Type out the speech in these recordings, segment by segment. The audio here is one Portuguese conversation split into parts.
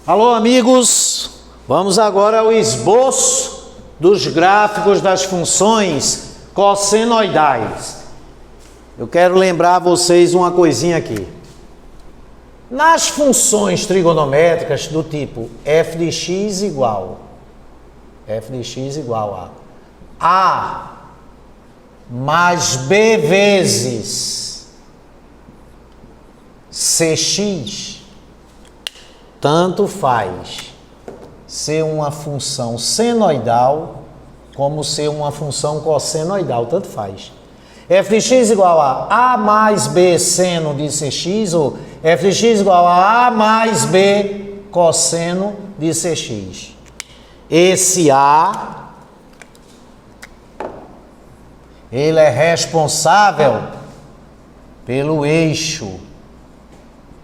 Alô, amigos! Vamos agora ao esboço dos gráficos das funções cossenoidais. Eu quero lembrar a vocês uma coisinha aqui. Nas funções trigonométricas do tipo f de x igual a mais b vezes cx, tanto faz ser uma função senoidal como ser uma função cossenoidal, tanto faz. F de x igual a mais b seno de cx, ou f de x igual a mais b cosseno de cx. Esse A, ele é responsável pelo eixo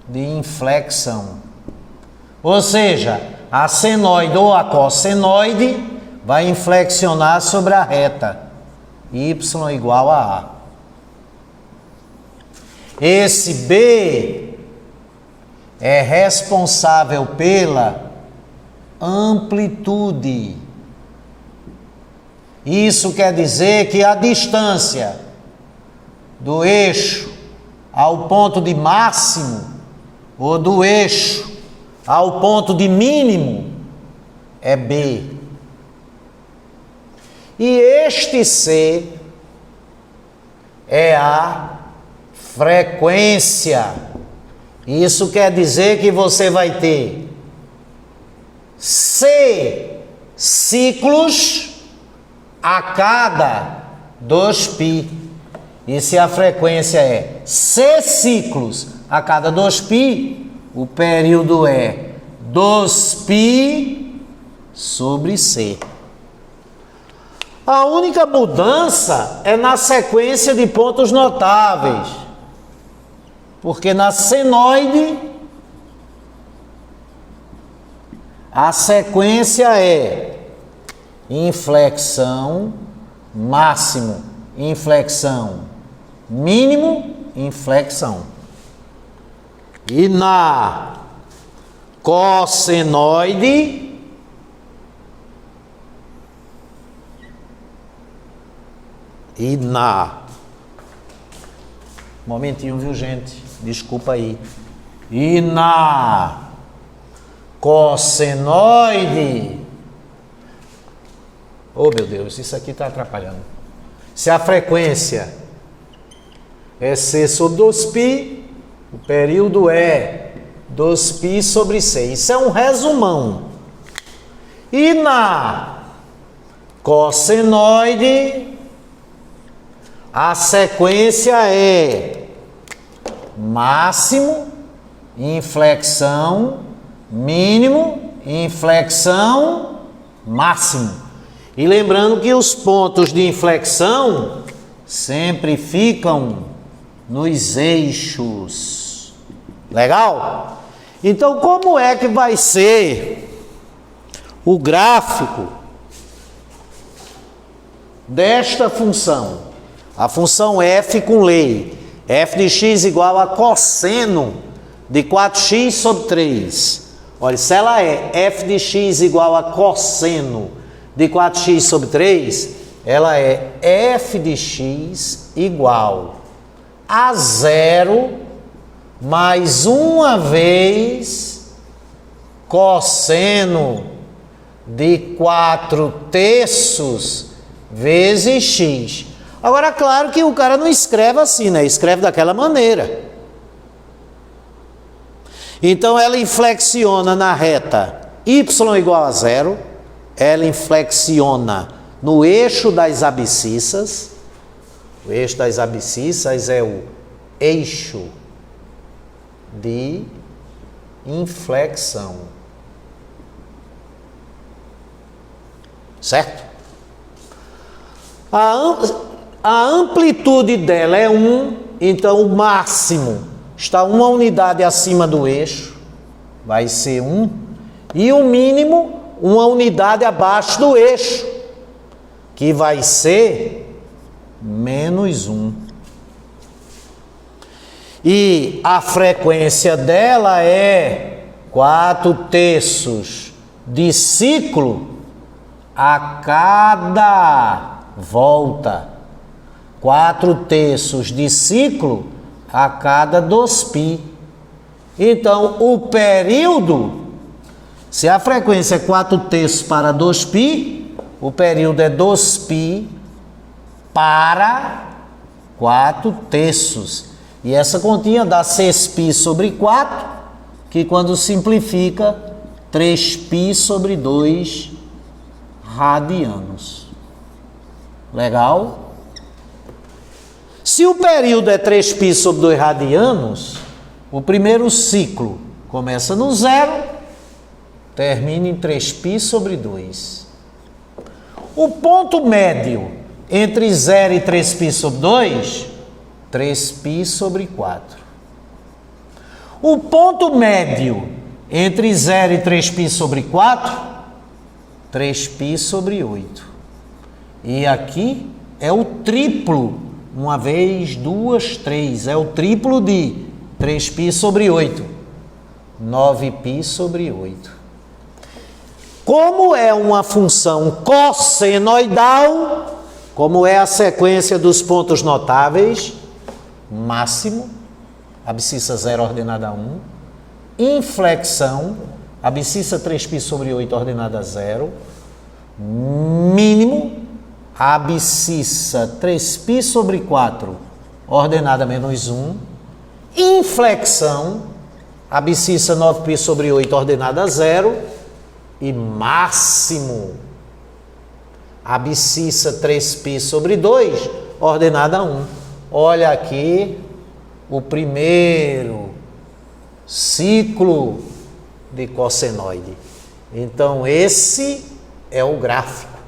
de inflexão. Ou seja, a senoide ou a cossenoide vai inflexionar sobre a reta y igual a A. Esse B é responsável pela amplitude. Isso quer dizer que a distância do eixo ao ponto de máximo ou do eixo ao ponto de mínimo é B. E este C é a frequência. Isso quer dizer que você vai ter C ciclos a cada 2π. E se a frequência é C ciclos a cada 2π, o período é 2π sobre C. A única mudança é na sequência de pontos notáveis, porque na senoide a sequência é inflexão, máximo, inflexão, mínimo, inflexão. E na cossenoide momentinho, viu, gente? Desculpa aí. E na cossenoide, oh meu Deus, isso aqui está atrapalhando. Se a frequência é C sobre 2π, o período é 2π sobre C. Isso é um resumão. E na cossenoide, a sequência é máximo, inflexão, mínimo, inflexão, máximo. E lembrando que os pontos de inflexão sempre ficam nos eixos. Legal? Então, como é que vai ser o gráfico desta função? A função f com lei. F de x igual a cosseno de 4x sobre 3. Olha, se ela é f de x igual a cosseno de 4x sobre 3, ela é f de x igual a 0 mais uma vez cosseno de 4/3 vezes x. Agora, claro que o cara não escreve assim, né? Escreve daquela maneira. Então, ela inflexiona na reta y igual a 0, ela inflexiona no eixo das abscissas. O eixo das abscissas é o eixo de inflexão. Certo? A amplitude dela é 1, então o máximo está uma unidade acima do eixo, vai ser 1, e o mínimo uma unidade abaixo do eixo, que vai ser -1. E a frequência dela é 4/3 de ciclo a cada volta. 4/3 de ciclo a cada 2π. Então, o período, se a frequência é 4/3 para 2π, o período é 2π para 4/3. E essa continha dá 6π sobre 4, que quando simplifica, 3π sobre 2 radianos. Legal? Se o período é 3π sobre 2 radianos, o primeiro ciclo começa no 0, termina em 3π sobre 2. O ponto médio entre 0 e 3π sobre 2, 3π sobre 4. O ponto médio entre 0 e 3π sobre 4, 3π sobre 8. E aqui é o triplo, uma vez, duas, três, é o triplo de 3π sobre 8, 9π sobre 8. Como é uma função cossenoidal, como é a sequência dos pontos notáveis, máximo, abscissa 0 ordenada a 1, inflexão, abscissa 3π sobre 8 ordenada a 0, mínimo, abscissa 3π sobre 4 ordenada a menos 1, inflexão, abscissa 9π sobre 8 ordenada a 0 e máximo, abscissa 3π sobre 2 ordenada a 1. Olha aqui o primeiro ciclo de cossenoide. Então, esse é o gráfico.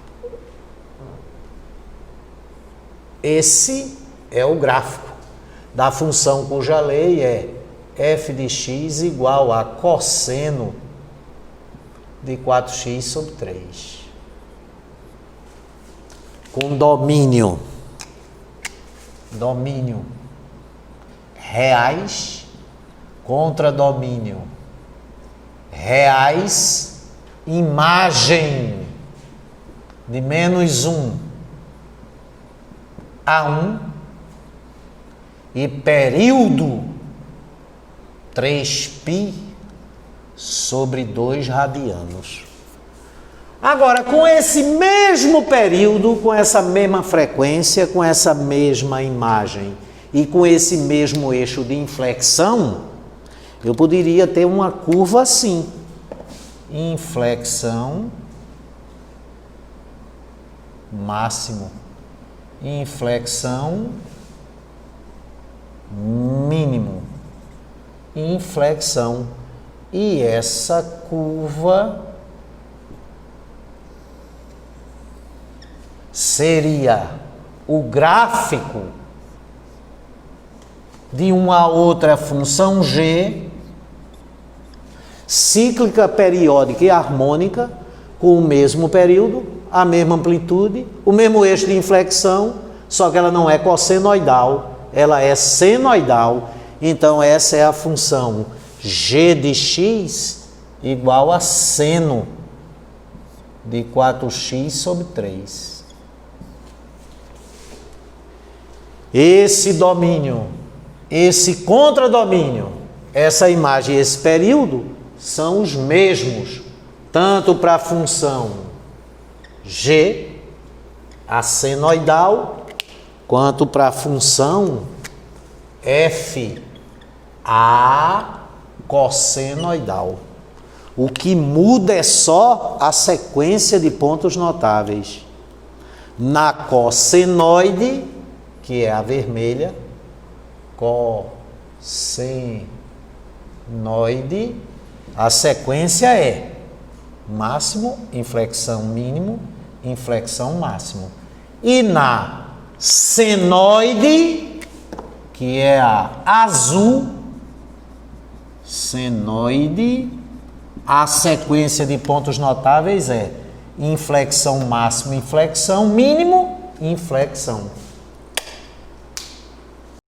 Esse é o gráfico da função cuja lei é f de x igual a cosseno de 4x sobre 3. Com domínio reais contra domínio reais, imagem de menos 1 a 1 e período 3π sobre 2 radianos. Agora, com esse mesmo período, com essa mesma frequência, com essa mesma imagem e com esse mesmo eixo de inflexão, eu poderia ter uma curva assim. Inflexão máximo, inflexão mínimo, inflexão. E essa curva seria o gráfico de uma outra função g, cíclica, periódica e harmônica, com o mesmo período, a mesma amplitude, o mesmo eixo de inflexão, só que ela não é cossenoidal, ela é senoidal. Então, essa é a função g de x igual a seno de 4x sobre 3. Esse domínio, esse contradomínio, essa imagem e esse período são os mesmos, tanto para a função g, a senoidal, quanto para a função f, a cossenoidal. O que muda é só a sequência de pontos notáveis. Na cossenoide, que é a vermelha, cossenoide, a sequência é máximo, inflexão mínimo, inflexão máximo. E na senoide, que é a azul, senoide, a sequência de pontos notáveis é inflexão máximo, inflexão mínimo, inflexão.